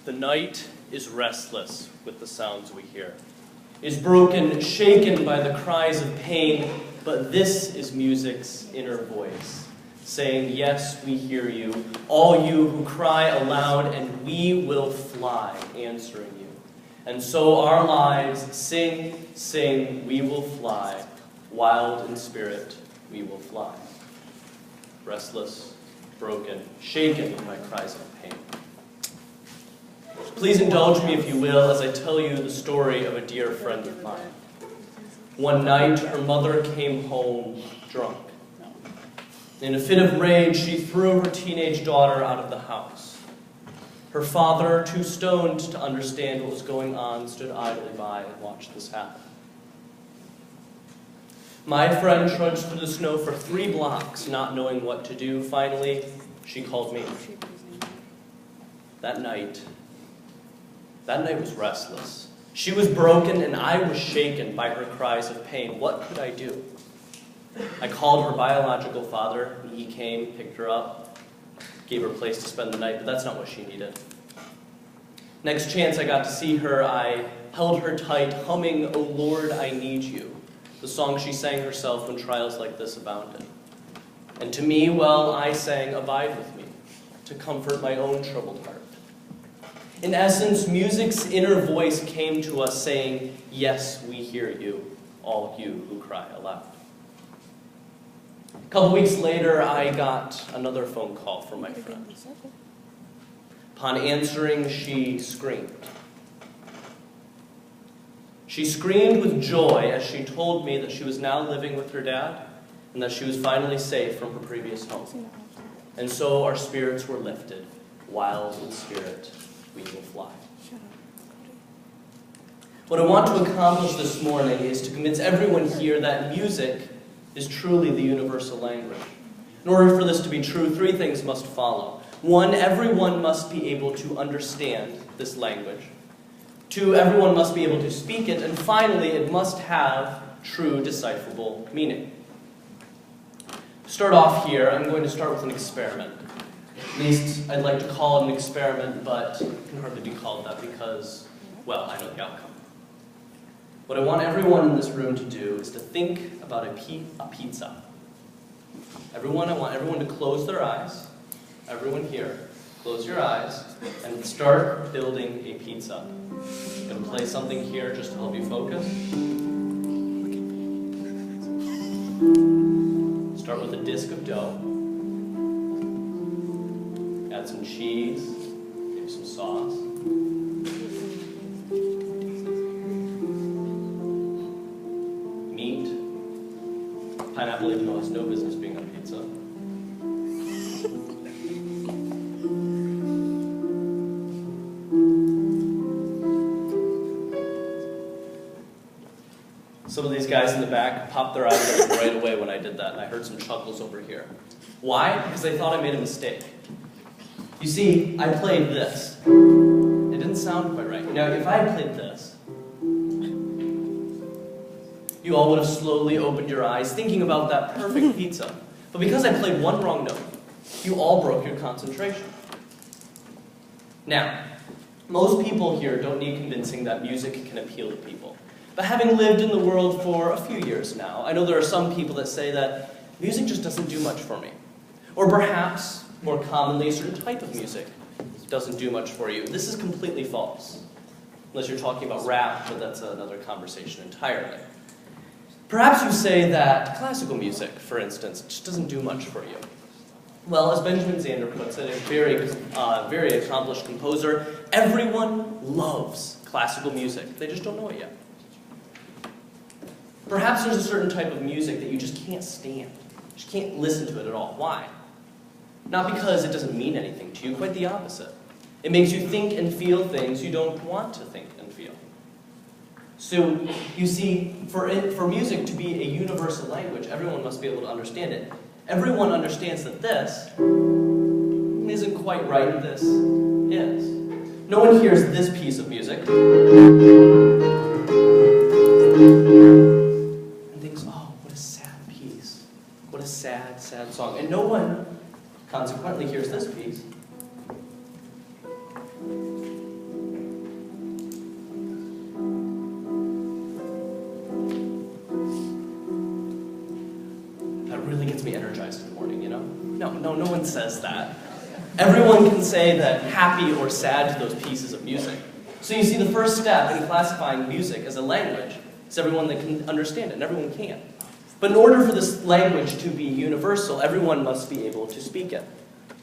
The night is restless with the sounds we hear, is broken, shaken by the cries of pain, but this is music's inner voice, saying, yes, we hear you, all you who cry aloud, and we will fly, answering you. And so our lives sing, sing, we will fly, wild in spirit, we will fly. Restless, broken, shaken by cries of pain. Please indulge me, if you will, as I tell you the story of a dear friend of mine. One night, her mother came home drunk. In a fit of rage, she threw her teenage daughter out of the house. Her father, too stoned to understand what was going on, stood idly by and watched this happen. My friend trudged through the snow for 3 blocks, not knowing what to do. Finally, she called me. That night was restless. She was broken, and I was shaken by her cries of pain. What could I do? I called her biological father, and he came, picked her up, gave her a place to spend the night, but that's not what she needed. Next chance I got to see her, I held her tight, humming, "O Lord, I Need You," the song she sang herself when trials like this abounded. And to me, well, I sang "Abide with Me," to comfort my own troubled heart. In essence, music's inner voice came to us saying, yes, we hear you, all you who cry aloud. A couple weeks later, I got another phone call from my friend. Upon answering, she screamed. She screamed with joy as she told me that she was now living with her dad and that she was finally safe from her previous home. And so our spirits were lifted, wild in spirit, we will fly. What I want to accomplish this morning is to convince everyone here that music is truly the universal language. In order for this to be true, 3 things must follow. 1, everyone must be able to understand this language. 2, everyone must be able to speak it. And finally, it must have true decipherable meaning. To start off here, I'm going to start with an experiment. At least I'd like to call it an experiment, but it can hardly be called that because, well, I know the outcome. What I want everyone in this room to do is to think about a pizza. I want everyone to close their eyes. Everyone here, close your eyes and start building a pizza. I'm going to play something here just to help you focus. Start with a disc of dough. Add some cheese, maybe some sauce. Meat. Pineapple, even though it has no business being on pizza. Some of these guys in the back popped their eyes right away when I did that, and I heard some chuckles over here. Why? Because they thought I made a mistake. You see, I played this. It didn't sound quite right. Now, if I had played this, you all would have slowly opened your eyes, thinking about that perfect pizza. But because I played one wrong note, you all broke your concentration. Now, most people here don't need convincing that music can appeal to people. But having lived in the world for a few years now, I know there are some people that say that music just doesn't do much for me. Or perhaps, more commonly, a certain type of music doesn't do much for you. This is completely false. Unless you're talking about rap, but that's another conversation entirely. Perhaps you say that classical music, for instance, just doesn't do much for you. Well, as Benjamin Zander puts it, a very accomplished composer, everyone loves classical music. They just don't know it yet. Perhaps there's a certain type of music that you just can't stand. You just can't listen to it at all. Why? Not because it doesn't mean anything to you, quite the opposite. It makes you think and feel things you don't want to think and feel. So, you see, for music to be a universal language, everyone must be able to understand it. Everyone understands that this isn't quite right, this is. No one hears this piece of music and thinks, oh, what a sad piece. What a sad, sad song. And no one Consequently, here's this piece. That really gets me energized in the morning, you know? No one says that. Everyone can say that happy or sad to those pieces of music. So you see, the first step in classifying music as a language is everyone that can understand it, and everyone can. But in order for this language to be universal, everyone must be able to speak it.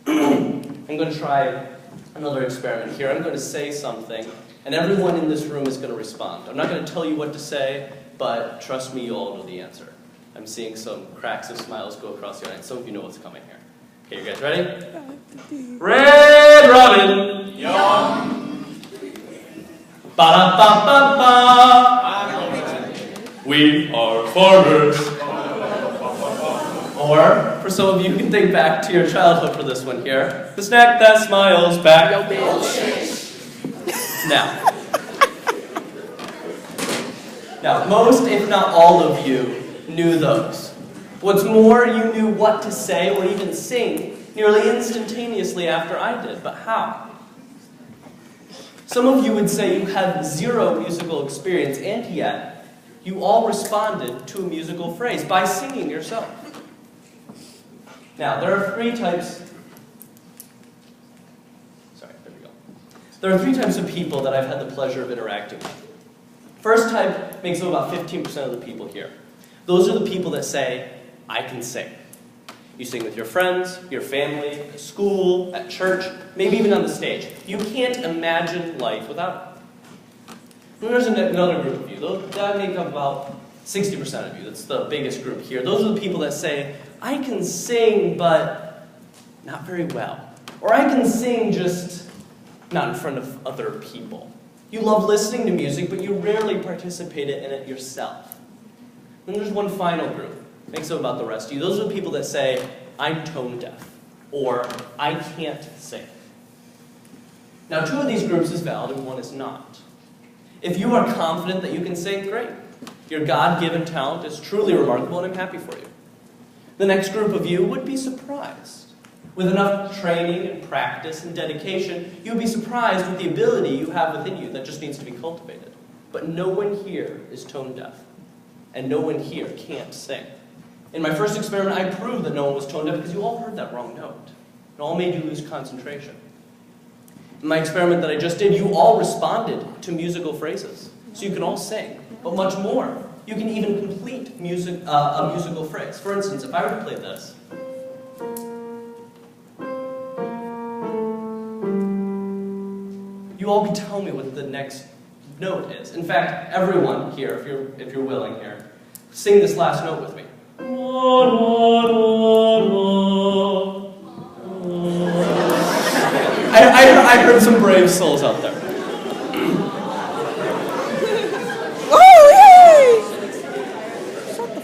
I'm going to try another experiment here. I'm going to say something, and everyone in this room is going to respond. I'm not going to tell you what to say, but trust me, you all know the answer. I'm seeing some cracks of smiles go across the audience. Some of you know what's coming here. Okay, you guys ready? Red Robin! Yum! Ba-da-ba-ba-ba! We are farmers. Or, for some of you, you can think back to your childhood for this one here. The snack that smiles back. Yo, bitch. Now, most, if not all of you, knew those. What's more, you knew what to say or even sing nearly instantaneously after I did. But how? Some of you would say you had zero musical experience, and yet you all responded to a musical phrase by singing yourself. Now, there are three types. There are three types of people that I've had the pleasure of interacting with. First type makes up about 15% of the people here. Those are the people that say, I can sing. You sing with your friends, your family, at school, at church, maybe even on the stage. You can't imagine life without it. And there's another group of you. That make up about 60% of you. That's the biggest group here. Those are the people that say, I can sing, but not very well. Or I can sing, just not in front of other people. You love listening to music, but you rarely participate in it yourself. Then there's one final group. Makes up about the rest of you. Those are the people that say, I'm tone deaf, or I can't sing. Now, two of these groups is valid and one is not. If you are confident that you can sing, great. Your God-given talent is truly remarkable, and I'm happy for you. The next group of you would be surprised. With enough training and practice and dedication, you would be surprised with the ability you have within you that just needs to be cultivated. But no one here is tone deaf, and no one here can't sing. In my first experiment, I proved that no one was tone deaf because you all heard that wrong note. It all made you lose concentration. In my experiment that I just did, you all responded to musical phrases. So you can all sing, but much more. You can even complete a musical phrase. For instance, if I were to play this, you all can tell me what the next note is. In fact, everyone here, if you're willing here, sing this last note with me. I heard some brave souls out there.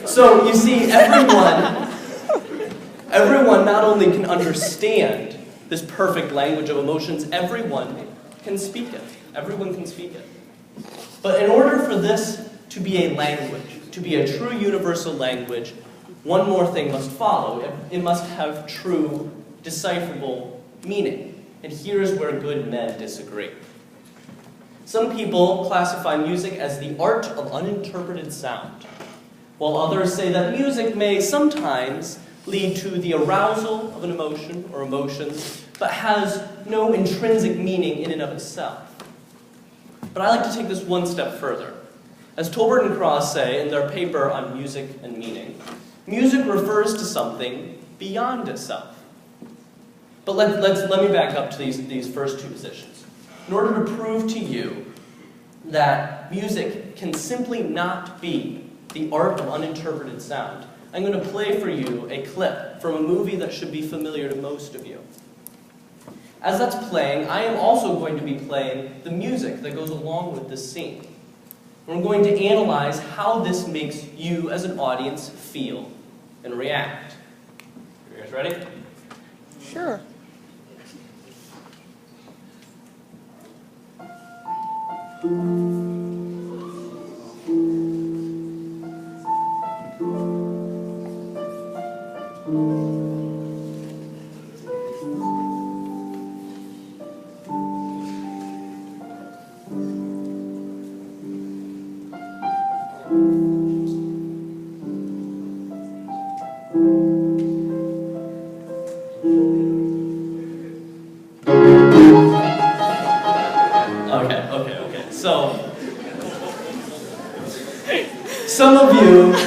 So, you see, everyone not only can understand this perfect language of emotions, everyone can speak it. Everyone can speak it. But in order for this to be a language, to be a true universal language, one more thing must follow. It must have true, decipherable meaning. And here's where good men disagree. Some people classify music as the art of uninterpreted sound, while others say that music may sometimes lead to the arousal of an emotion or emotions, but has no intrinsic meaning in and of itself. But I like to take this one step further. As Tolbert and Cross say in their paper on music and meaning, music refers to something beyond itself. But let me back up to these first two positions. In order to prove to you that music can simply not be the art of uninterpreted sound, I'm going to play for you a clip from a movie that should be familiar to most of you. As that's playing, I am also going to be playing the music that goes along with this scene. We're going to analyze how this makes you as an audience feel and react. You guys ready? Sure.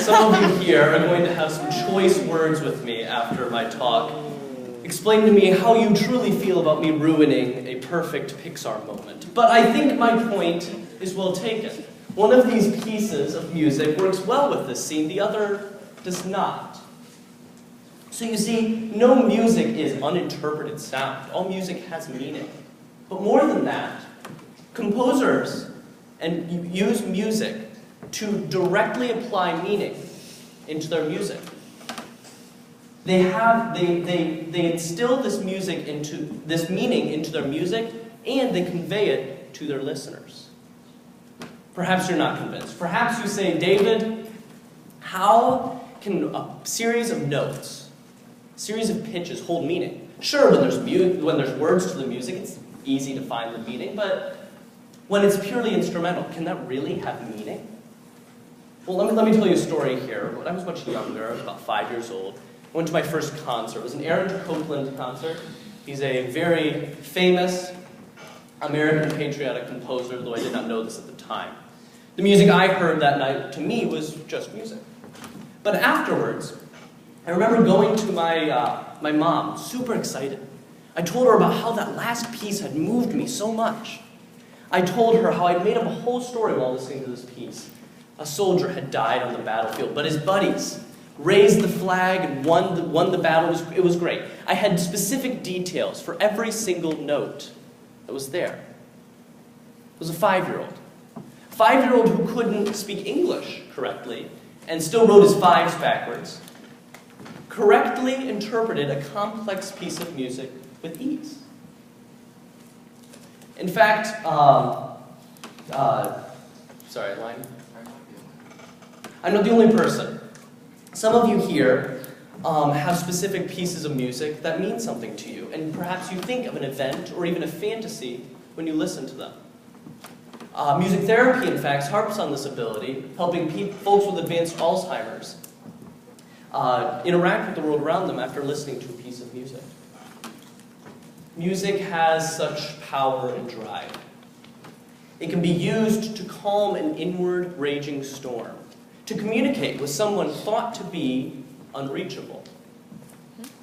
some of you here are going to have some choice words with me after my talk. Explain to me how you truly feel about me ruining a perfect Pixar moment. But I think my point is well taken. One of these pieces of music works well with this scene, the other does not. So you see, no music is uninterpreted sound. All music has meaning. But more than that, composers use music to directly apply meaning into their music. They instill this meaning into their music, and they convey it to their listeners. Perhaps you're not convinced. Perhaps you say, David, how can a series of notes, a series of pitches hold meaning? Sure, when there's words to the music, it's easy to find the meaning, but when it's purely instrumental, can that really have meaning? Well, let me tell you a story here. When I was much younger, I was about 5 years old, I went to my first concert. It was an Aaron Copland concert. He's a very famous American patriotic composer, though I did not know this at the time. The music I heard that night, to me, was just music. But afterwards, I remember going to my mom, super excited. I told her about how that last piece had moved me so much. I told her how I'd made up a whole story while listening to this piece. A soldier had died on the battlefield, but his buddies raised the flag and won the battle. It was great. I had specific details for every single note that was there. It was a 5-year-old. A 5-year-old who couldn't speak English correctly and still wrote his fives backwards, correctly interpreted a complex piece of music with ease. In fact, sorry, line. I'm not the only person. Some of you here have specific pieces of music that mean something to you, and perhaps you think of an event or even a fantasy when you listen to them. Music therapy, in fact, harps on this ability, helping folks with advanced Alzheimer's interact with the world around them after listening to a piece of music. Music has such power and drive. It can be used to calm an inward raging storm, to communicate with someone thought to be unreachable,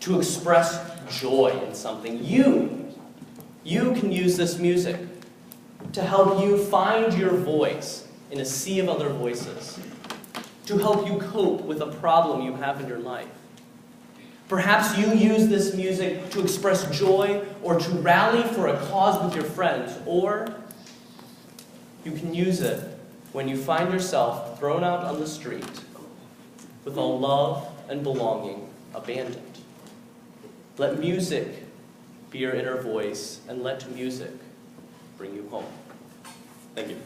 to express joy in something. You can use this music to help you find your voice in a sea of other voices, to help you cope with a problem you have in your life. Perhaps you use this music to express joy or to rally for a cause with your friends, or you can use it when you find yourself thrown out on the street with all love and belonging abandoned. Let music be your inner voice, and let music bring you home. Thank you.